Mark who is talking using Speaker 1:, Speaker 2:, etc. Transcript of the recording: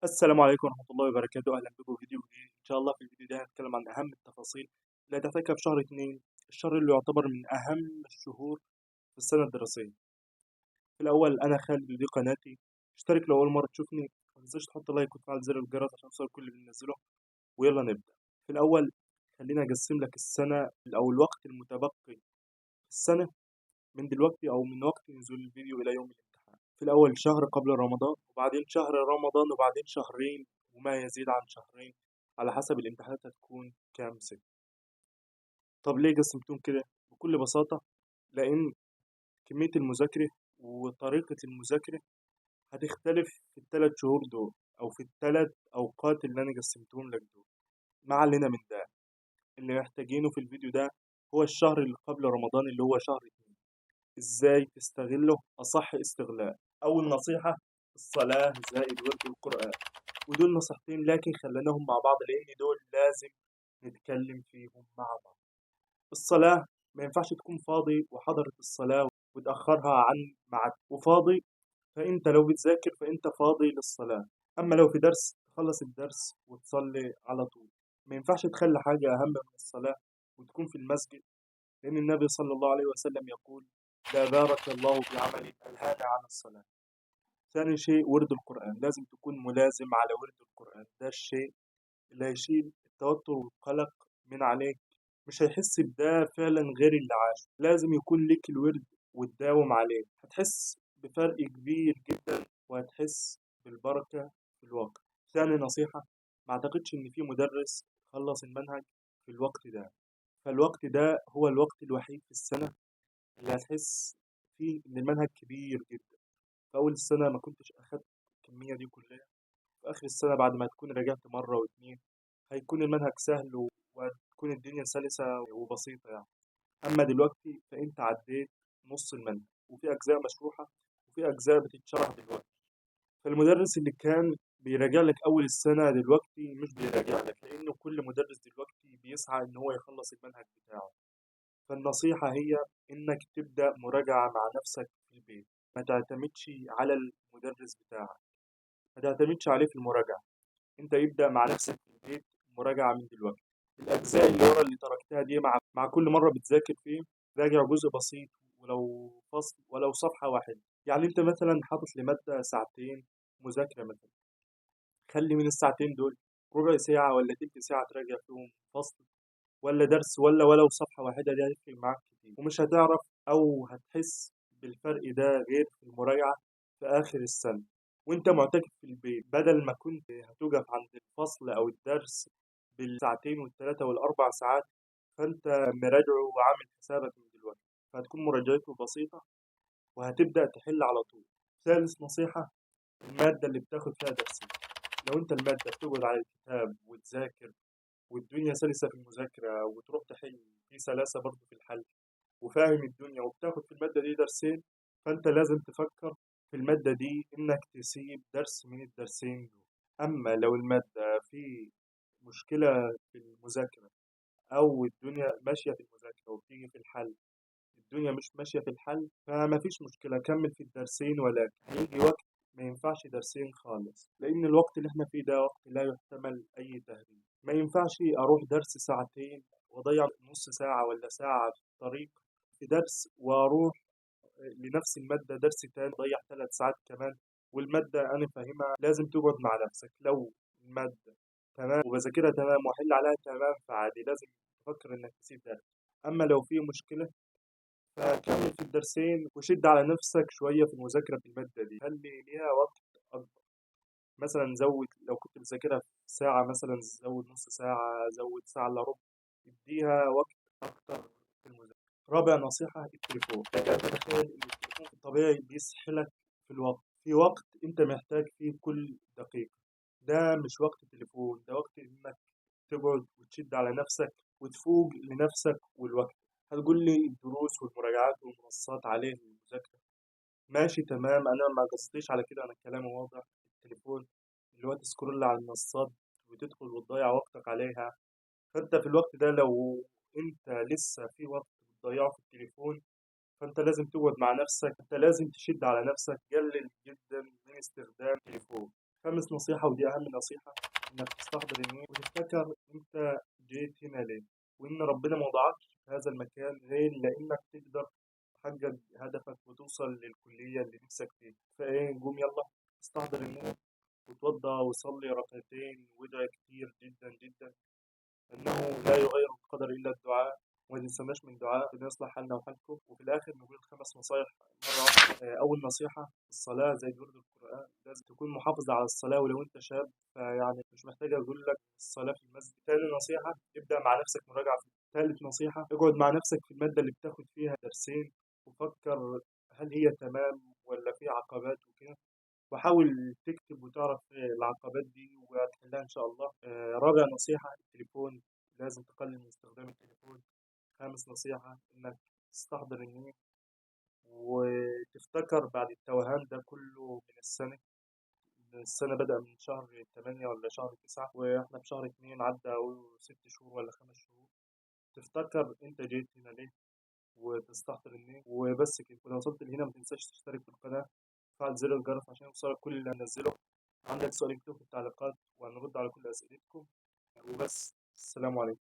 Speaker 1: السلام عليكم ورحمة الله وبركاته، أهلا بكم في فيديو جديد. إن شاء الله في الفيديو ده هنتكلم عن أهم التفاصيل اللي هتحتاجها في شهر اتنين، الشهر اللي يعتبر من أهم الشهور في السنة الدراسية. في الأول أنا خالد ودي قناتي، اشترك لو أول مرة تشوفني، متنساش تحط لايك وتفعل زر الجرس عشان يوصلك كل اللي بننزله. ويلا نبدأ. في الأول خليني أقسم لك السنة أو الوقت المتبقي في السنة من دلوقتي أو من وقت نزول الفيديو إلى يوم الامتحان. في الأول شهر قبل رمضان، وبعدين شهر رمضان، وبعدين شهرين وما يزيد عن شهرين على حسب الامتحانات هتكون كام ست. طب ليه قسمتهم كده؟ بكل بساطة، لأن كمية المذاكرة وطريقة المذاكرة هتختلف في الثلاث شهور دول أو في الثلاث أوقات اللي أنا قسمتهم لك دول. ما علينا من ده، اللي محتاجينه في الفيديو ده هو الشهر اللي قبل رمضان اللي هو شهر اتنين. ازاي تستغله أصح استغلال. أول نصيحة: الصلاة زائد ورد القرآن. ودول نصيحتين لكن خليناهم مع بعض لأن دول لازم نتكلم فيهم مع بعض. الصلاة ما ينفعش تكون فاضي وحضرت الصلاة وتأخرها عن ميعاد وفاضي، فأنت لو بتذاكر فأنت فاضي للصلاة. أما لو في درس تخلص الدرس وتصلي على طول. ما ينفعش تخلي حاجة أهم من الصلاة وتكون في المسجد، لأن النبي صلى الله عليه وسلم يقول: لا بارك الله في عمل ألهانا عن الصلاة. ثاني شيء ورد القرآن، لازم تكون ملازم على ورد القرآن. ده الشيء اللي هيشيل التوتر والقلق من عليك، مش هيحس بده فعلا غير اللي عاش. لازم يكون لك الورد وتداوم عليه، هتحس بفرق كبير جدا وهتحس بالبركة في الواقع. ثاني نصيحة: ما اعتقدش ان في مدرس خلص المنهج في الوقت ده، فالوقت ده هو الوقت الوحيد في السنة اللي هتحس فيه إن المنهج كبير جدا. في أول السنة ما كنتش أخدت الكمية دي كلها، في آخر السنة بعد ما تكون راجعت مرة واتنين هيكون المنهج سهل وهتكون الدنيا سلسة وبسيطة يعني. أما دلوقتي فأنت عديت نص المنهج، وفي أجزاء مشروحة وفي أجزاء بتتشرح دلوقتي. فالمدرس اللي كان بيراجع لك أول السنة دلوقتي مش بيراجع لك، لأنه كل مدرس دلوقتي بيسعى إن هو يخلص المنهج بتاعه. فالنصيحة هي إنك تبدأ مراجعة مع نفسك في البيت. ما تعتمدش على المدرس بتاعك، ما تعتمدش عليه في المراجعة. أنت ابدأ مع نفسك في البيت مراجعة من دلوقتي. الأجزاء اللي ورا اللي تركتها دي مع كل مرة بتذاكر فيه، راجع جزء بسيط، ولو فصل ولو صفحة واحدة. يعني أنت مثلا حاطط لمادة ساعتين مذاكرة مثلا، خلي من الساعتين دول ربع ساعة ولا تلت ساعة تراجع فيهم فصل ولا درس ولا ولو صفحة واحدة. دي هتفرق معاك كتير، ومش هتعرف أو هتحس بالفرق ده غير في المراجعة في آخر السنة وأنت معتكف في البيت، بدل ما كنت هتوقف عند الفصل أو الدرس بالساعتين والثلاثة والأربع ساعات. فأنت مراجعه وعامل حسابك من دلوقتي، فهتكون مراجعته بسيطة وهتبدأ تحل على طول. ثالث نصيحة: المادة اللي بتاخد فيها درسين. لو أنت المادة بتقعد على الكتاب وتذاكر والدنيا سلسة في المذاكرة وتروح تحل في سلاسة برضه في الحل وفاهم الدنيا وبتاخد في المادة دي درسين، فأنت لازم تفكر في المادة دي إنك تسيب درس من الدرسين دول. أما لو المادة في مشكلة في المذاكرة أو الدنيا ماشية في المذاكرة وبتيجي في الحل الدنيا مش ماشية في الحل، فما فيش مشكلة، كمل في الدرسين. ولكن هيجي وقت ما ينفعش درسين خالص، لأن الوقت اللي احنا فيه ده وقت لا يحتمل أي تهريب. ما ينفعش أروح درس ساعتين وأضيع نص ساعة ولا ساعة في الطريق في درس، وأروح لنفس المادة درس تاني أضيع 3 ساعات كمان. والمادة أنا فاهمها لازم تقعد مع نفسك. لو المادة تمام وبذاكرها تمام وأحل عليها تمام فعادي، لازم تفكر إنك تسيب درس. أما لو في مشكلة فكمل في الدرسين وشد على نفسك شوية في المذاكرة في المادة دي، خلي ليها وقت أكبر. مثلا زود، لو كنت بتذاكرها في ساعة مثلا زود نص ساعة، زود ساعة إلا ربع، اديها وقت أكتر في المذاكرة. رابع نصيحة: التليفون. لك أن تتخيل إن التليفون في الطبيعي بيسحلك في الوقت، في وقت أنت محتاج فيه كل دقيقة. ده مش وقت تليفون، ده وقت إنك تقعد وتشد على نفسك وتفوق لنفسك والوقت. هتقول لي الدروس والمراجعات والمنصات عليه المذاكرة، ماشي تمام، أنا ما قصديش على كده، أنا كلامي واضح. التليفون اللي هو تسكرول على المنصات وتدخل وتضيع وقتك عليها، فأنت في الوقت ده لو أنت لسه في وقت بتضيعه في التليفون، فأنت لازم تقعد مع نفسك، أنت لازم تشد على نفسك، قلل جدا من استخدام التليفون. خامس نصيحة ودي أهم نصيحة، إنك تستحضر النية وتفتكر أنت جيت هنا ليه، وإن ربنا ما وضعكش في هذا المكان غير لإنك تقدر تحقق هدفك وتوصل للكلية اللي نفسك فيها. فإيه، قوم يلا استحضر النية وتوضأ وصلي ركعتين وادعي كتير جدا جدا، إنه لا يغير القدر إلا الدعاء. وما تنسناش من دعاء ربنا يصلح حالنا وحالكم. وفي الآخر نقول الخمس نصايح مرة واحدة. أول نصيحة الصلاة زي ورد القرآن، لازم تكون محافظ على الصلاة، ولو أنت شاب فيعني مش محتاج أقول لك الصلاة في المسجد. تاني نصيحة ابدأ مع نفسك مراجعة في ثالث نصيحة اقعد مع نفسك في المادة اللي بتاخد فيها درسين وفكر هل هي تمام ولا في عقبات وكده، وحاول تكتب وتعرف العقبات دي وهتحلها إن شاء الله. رابع نصيحة التليفون، لازم تقلل من استخدام التليفون. خامس نصيحة إنك تستحضر النية وتفتكر بعد التوهان ده كله من السنة. السنة بدأ من شهر 8 ولا شهر 9 وإحنا في شهر 2، عدى أهو 6 شهور ولا 5 شهور. تفتكر أنت جيت هنا ليه وتستحضر النية وبس كده. ولو وصلت لهنا ما تنساش تشترك في القناة وتفعل زر الجرس عشان يوصلك كل اللي هنزله. عندك سؤال اكتبه في التعليقات وهنرد على كل أسئلتكم. وبس، السلام عليكم.